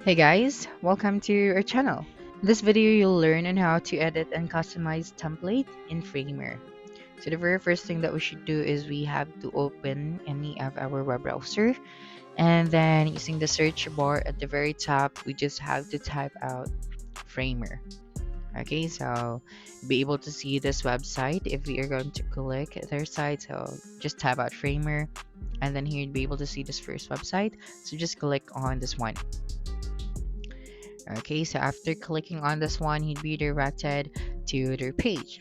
Hey guys, welcome to our channel. In this video, you'll learn on how to edit and customize template in Framer. So the very first thing that we should do is we have to open any of our web browser, and then using the search bar at the very top, we just have to type out Framer. Okay, so be able to see this website if we are going to click their site. So just type out Framer, and then here you'd be able to see this first website. So just click on this one. Okay, so after clicking on this one, he'd be directed to their page.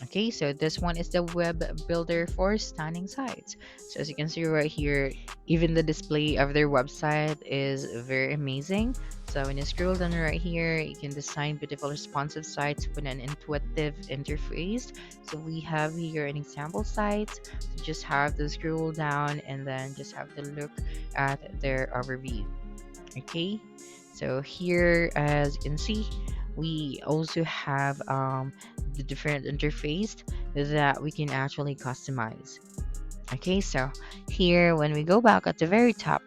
Okay, so this one is the web builder for stunning sites. So as you can see right here, even the display of their website is very amazing. So when you scroll down right here, you can design beautiful responsive sites with an intuitive interface. So we have here an example site. So just have to scroll down and then just have to look at their overview. Okay, so here as you can see, we also have the different interface that we can actually customize. Okay, so here when we go back at the very top,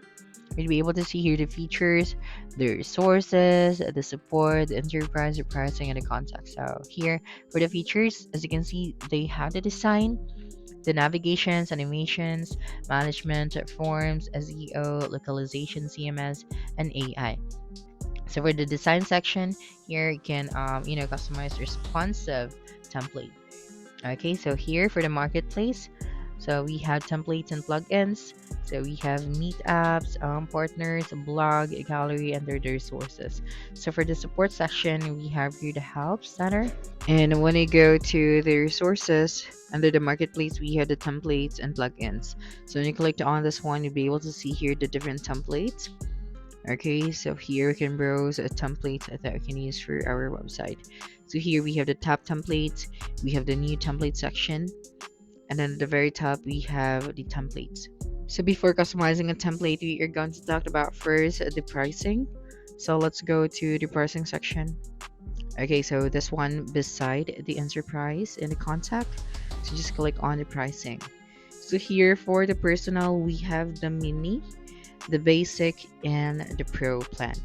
we'll be able to see here the features, the resources, the support, the enterprise, the pricing, and the contact. So here for the features, as you can see, they have the design, the navigations, animations, management, forms, SEO, localization, CMS, and AI. So for the design section, here you can customize responsive template. Okay, so here for the marketplace, so we have templates and plugins. So we have meetups, partners, blog, gallery, and their resources. So for the support section, we have here the help center. And when you go to the resources under the marketplace, we have the templates and plugins. So when you click on this one, you'll be able to see here the different templates. Okay, so here we can browse a template that we can use for our website. So here we have the top templates, we have the new template section, and then at the very top we have the templates. So before customizing a template, we are going to talk about first the pricing. So let's go to the pricing section. Okay, so this one beside the enterprise in the contact. So just click on the pricing. So here for the personal, we have the mini, the basic, and the pro plan.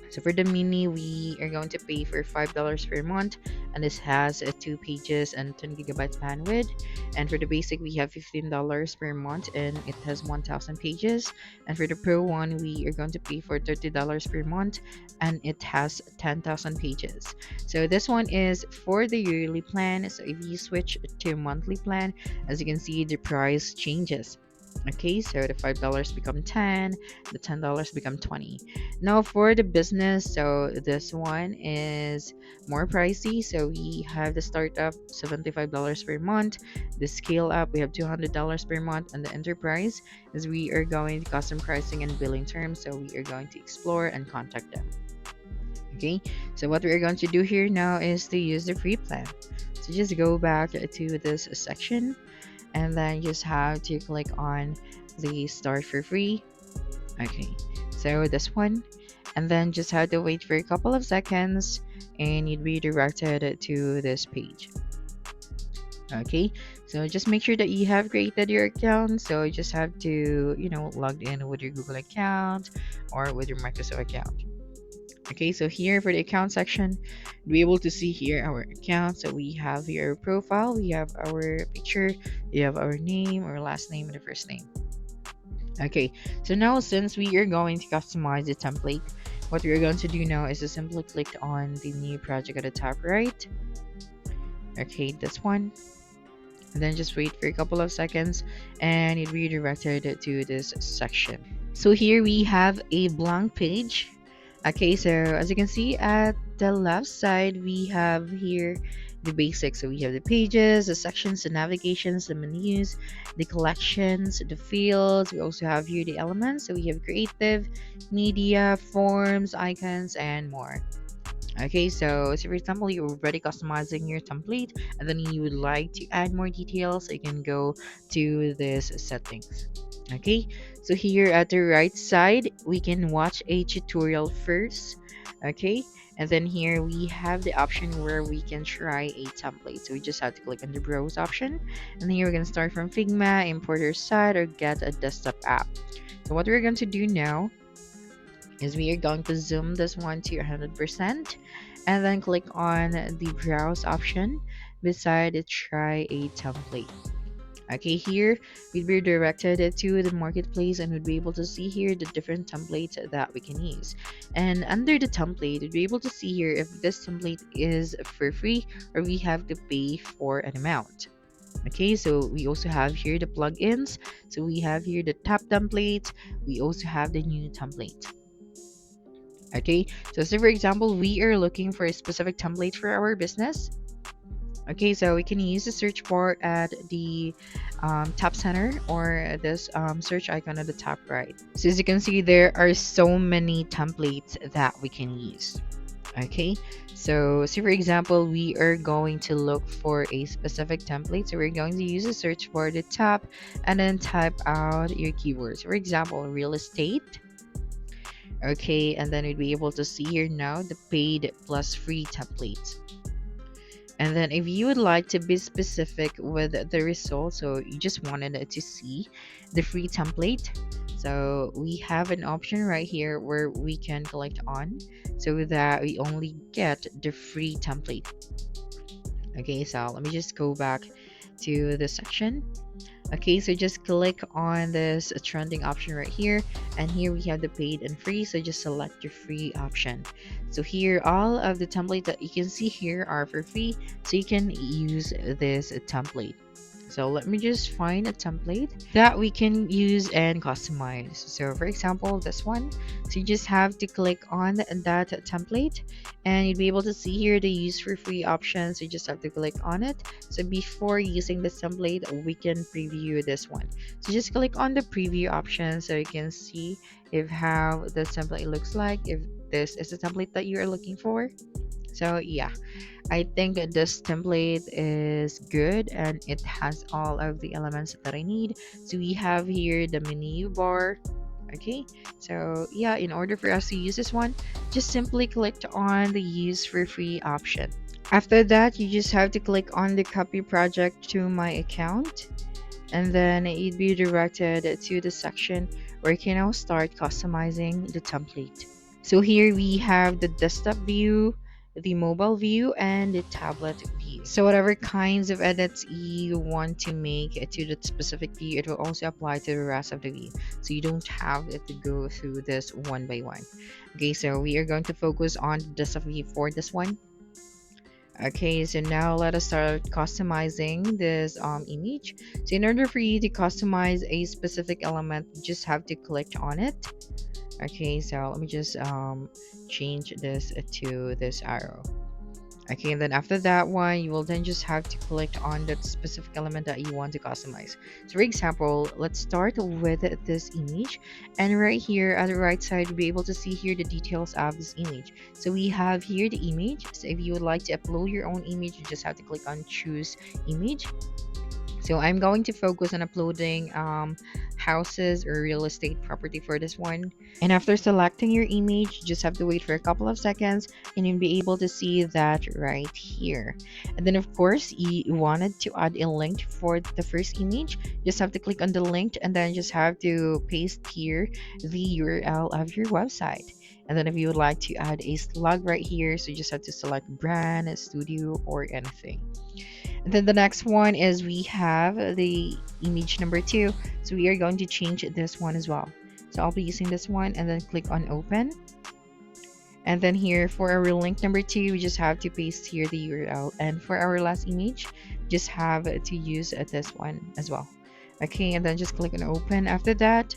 So for the mini, we are going to pay for $5 per month, and this has 2 pages and 10 gigabytes bandwidth. And for the basic, we have $15 per month, and it has 1,000 pages. And for the pro one, we are going to pay for $30 per month, and it has 10,000 pages. So this one is for the yearly plan. So if you switch to monthly plan, as you can see, the price changes. Okay, so the $5 become 10, the $10 become 20. Now for the business, so this one is more pricey. So we have the startup $75 per month, the scale up we have $200 per month, and the enterprise is we are going to custom pricing and billing terms. So we are going to explore and contact them. Okay, so what we're going to do here now is to use the free plan. So just go back to this section, and then just have to click on the start for free. Okay, so this one, and then just have to wait for a couple of seconds and you'd be directed to this page. Okay, so just make sure that you have created your account. So you just have to log in with your Google account or with your Microsoft account. Okay, so here for the account section, you'll be able to see here our account. So we have here our profile, we have our picture, we have our name, our last name, and the first name. Okay, so now since we are going to customize the template, what we're going to do now is to simply click on the new project at the top right. Okay, this one. And then just wait for a couple of seconds and it redirected to this section. So here we have a blank page. Okay, so as you can see at the left side, we have here the basics. So we have the pages, the sections, the navigations, the menus, the collections, the fields. We also have here the elements. So we have creative, media, forms, icons, and more. Okay, so for example, you're already customizing your template and then you would like to add more details, you can go to this settings. Okay, so here at the right side, we can watch a tutorial first. Okay, and then here we have the option where we can try a template. So we just have to click on the browse option, and here we're going to start from Figma, import your site, or get a desktop app. So what we're going to do now is we are going to zoom this one to 100% and then click on the browse option beside it, try a template. Okay, here we'd be directed to the marketplace and we'd be able to see here the different templates that we can use. And under the template, we'd be able to see here if this template is for free or we have to pay for an amount. Okay, so we also have here the plugins. So we have here the top template. We also have the new template. Okay, so say for example, we are looking for a specific template for our business. Okay, so we can use the search bar at the top center or this search icon at the top right. So as you can see, there are so many templates that we can use. Okay, so say for example, we are going to look for a specific template. So we're going to use the search bar at the top and then type out your keywords. For example, real estate. Okay, and then we'd be able to see here now the paid plus free templates. And then if you would like to be specific with the result, so you just wanted to see the free template, so we have an option right here where we can click on so that we only get the free template. Okay, so let me just go back to the section. Okay, so just click on this trending option right here, and here we have the paid and free, so just select your free option. So here all of the templates that you can see here are for free, so you can use this template. So let me just find a template that we can use and customize. So for example, this one. So you just have to click on that template and you'll be able to see here the use for free option. So you just have to click on it. So before using this template, we can preview this one. So just click on the preview option so you can see if how the template looks like, if this is the template that you are looking for. So yeah, I think this template is good and it has all of the elements that I need. So we have here the menu bar. Okay, so yeah, in order for us to use this one, just simply click on the use for free option. After that, you just have to click on the copy project to my account, and then you'd be directed to the section where you can now start customizing the template. So here we have the desktop view, the mobile view, and the tablet view. So whatever kinds of edits you want to make to that specific view, it will also apply to the rest of the view. So you don't have to go through this one by one. Okay, so we are going to focus on the desktop view for this one. Okay, so now let us start customizing this image. So in order for you to customize a specific element, you just have to click on it. Okay, so let me just change this to this arrow. Okay, and then after that one, you will then just have to click on that specific element that you want to customize. So for example, let's start with this image, and right here at the right side, you'll be able to see here the details of this image. So we have here the image. So if you would like to upload your own image, you just have to click on choose image. So I'm going to focus on uploading houses or real estate property for this one. And after selecting your image, you just have to wait for a couple of seconds and you'll be able to see that right here. And then of course, you wanted to add a link for the first image. Just have to click on the link and then just have to paste here the URL of your website. And then if you would like to add a slug right here, so you just have to select brand, studio, or anything. And then the next one is we have the image number 2. So we are going to change this one as well. So I'll be using this one and then click on open. And then here for our link number 2, we just have to paste here the URL. And for our last image, just have to use this one as well. Okay, and then just click on open after that.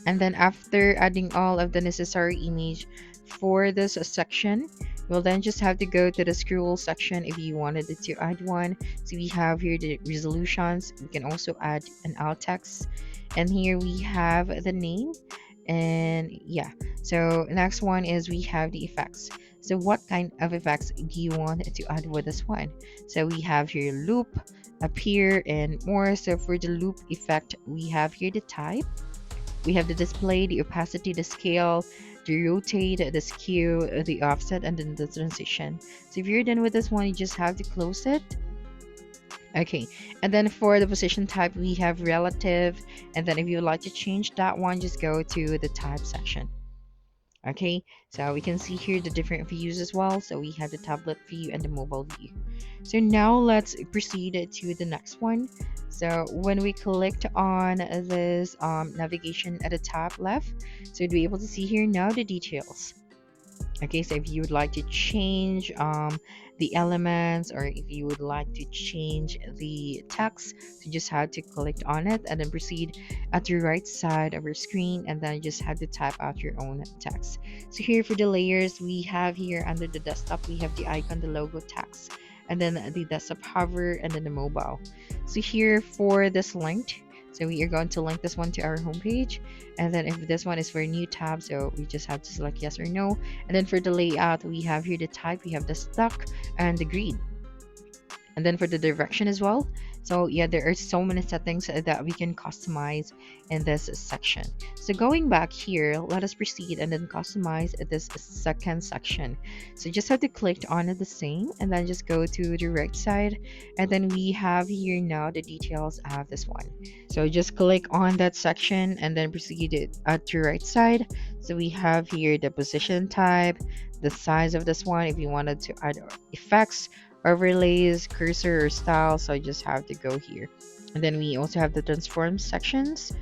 And then after adding all of the necessary image for this section, you'll then just have to go to the scroll section if you wanted to add one. So we have here the resolutions. We can also add an alt text. And here we have the name. And yeah, so next one is we have the effects. So what kind of effects do you want to add with this one? So we have here loop, appear, and more. So for the loop effect, we have here the type. We have the display, the opacity, the scale, the rotate, the skew, the offset, and then the transition. So if you're done with this one, you just have to close it. Okay, and then for the position type, we have relative, and then if you would like to change that one, just go to the type section. Okay, so we can see here the different views as well. So we have the tablet view and the mobile view. So now let's proceed to the next one. So when we clicked on this navigation at the top left, so you'll be able to see here now the details. Okay, so if you would like to change the elements, or if you would like to change the text, so you just have to click on it and then proceed at the right side of your screen, and then you just have to type out your own text. So here for the layers, we have here under the desktop, we have the icon, the logo, text, and then the desktop hover, and then the mobile. So here for this link, so we are going to link this one to our homepage, and then if this one is for a new tab, so we just have to select yes or no. And then for the layout, we have here the type, we have the stock and the grid. And then for the direction as well, so yeah, there are so many settings that we can customize in this section. So going back here, let us proceed and then customize this second section. So just have to click on it the same, and then just go to the right side, and then we have here now the details of this one. So just click on that section and then proceed it at the right side. So we have here the position type, the size of this one, if you wanted to add effects, overlays, cursor, or style. So I just have to go here. And then we also have the transform sections.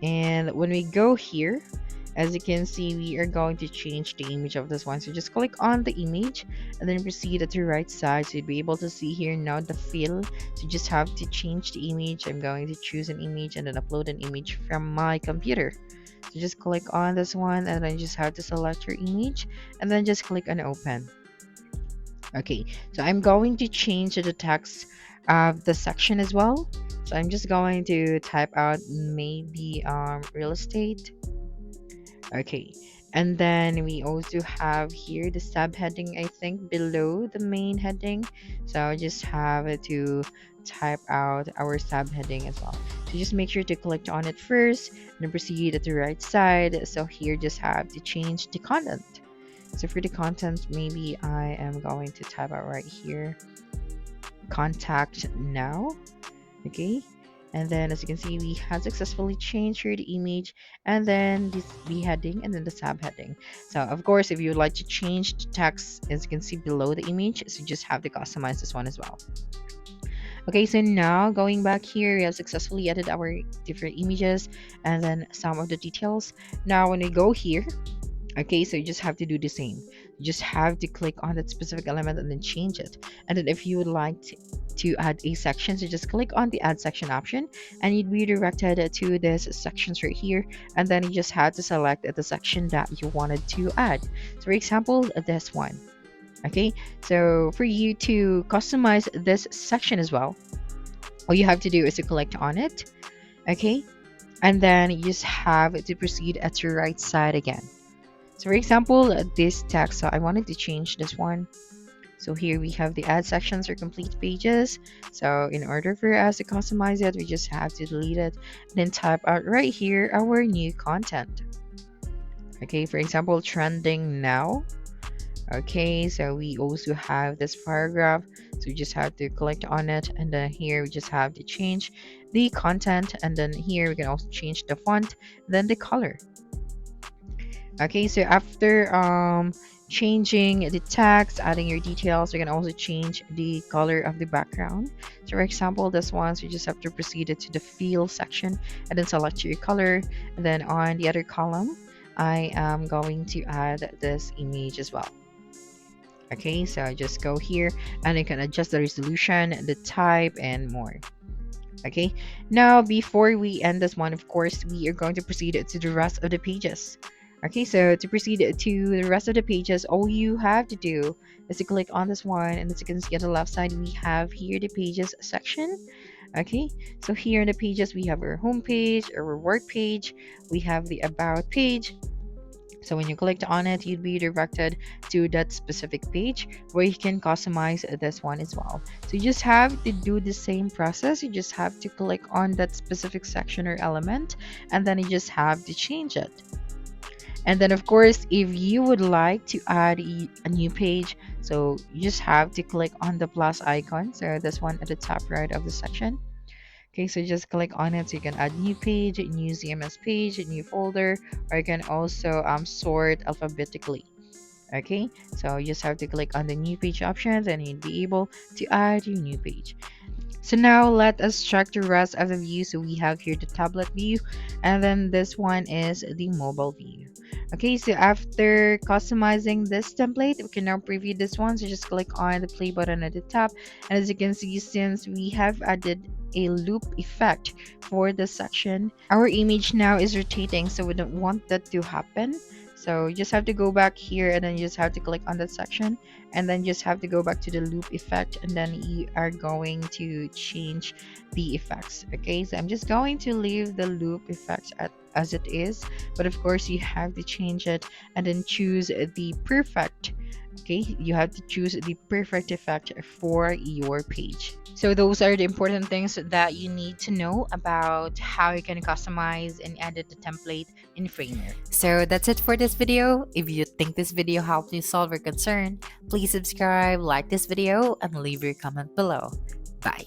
And when we go here, as you can see, we are going to change the image of this one. So just click on the image and then proceed at the right side. So you'll be able to see here now the fill. So you just have to change the image. I'm going to choose an image and then upload an image from my computer. So just click on this one and then just have to select your image and then just click on open. Okay, so I'm going to change the text of the section as well. So I'm just going to type out maybe real estate. Okay, and then we also have here the subheading, I think, below the main heading. So I just have to type out our subheading as well. So just make sure to click on it first and then proceed at the right side. So here just have to change the content. So for the content, maybe I am going to type out right here, contact now. Okay, and then as you can see, we have successfully changed here the image, and then this heading, and then the subheading. So of course, if you would like to change the text, as you can see below the image, so you just have to customize this one as well. Okay, so now going back here, we have successfully added our different images and then some of the details. Now when we go here, okay, so you just have to do the same. You just have to click on that specific element and then change it. And then if you would like to add a section, so just click on the add section option and you'd be redirected to this sections right here. And then you just have to select the section that you wanted to add. So for example, this one. Okay, so for you to customize this section as well, all you have to do is to click on it. Okay, and then you just have to proceed at your right side again. So for example, this text, so I wanted to change this one. So here we have the add sections or complete pages. So in order for us to customize it, we just have to delete it and then type out right here our new content. Okay, for example, trending now. Okay, so we also have this paragraph. So we just have to click on it, and then here we just have to change the content, and then here we can also change the font, then the color. Okay, so after changing the text, adding your details, you can also change the color of the background. So for example, this one, so you just have to proceed it to the fill section and then select your color, and then on the other column I am going to add this image as well. Okay, so just go here and you can adjust the resolution, the type, and more. Okay, now before we end this one, of course, we are going to proceed to the rest of the pages. Okay, so to proceed to the rest of the pages, all you have to do is to click on this one, and as you can see on the left side, we have here the pages section. Okay, so here in the pages, we have our home page, our work page, we have the about page. So when you clicked on it, you'd be directed to that specific page where you can customize this one as well. So you just have to do the same process. You just have to click on that specific section or element, and then you just have to change it. And then of course, if you would like to add a new page, so you just have to click on the plus icon. So this one at the top right of the section. Okay, so just click on it. So you can add new page, new CMS page, new folder, or you can also sort alphabetically. Okay, so you just have to click on the new page options and you'll be able to add your new page. So now let us check the rest of the view. So we have here the tablet view, and then this one is the mobile view. Okay, so after customizing this template, we can now preview this one. So just click on the play button at the top. And as you can see, since we have added a loop effect for this section, our image now is rotating. So we don't want that to happen. So you just have to go back here and then you just have to click on that section and then just have to go back to the loop effect and then you are going to change the effects. Okay, so I'm just going to leave the loop effects as it is, but of course you have to change it and then choose the perfect. Okay, you have to choose the perfect effect for your page. So those are the important things that you need to know about how you can customize and edit the template in Framer. So that's it for this video. If you think this video helped you solve your concern, please subscribe, like this video, and leave your comment below. Bye.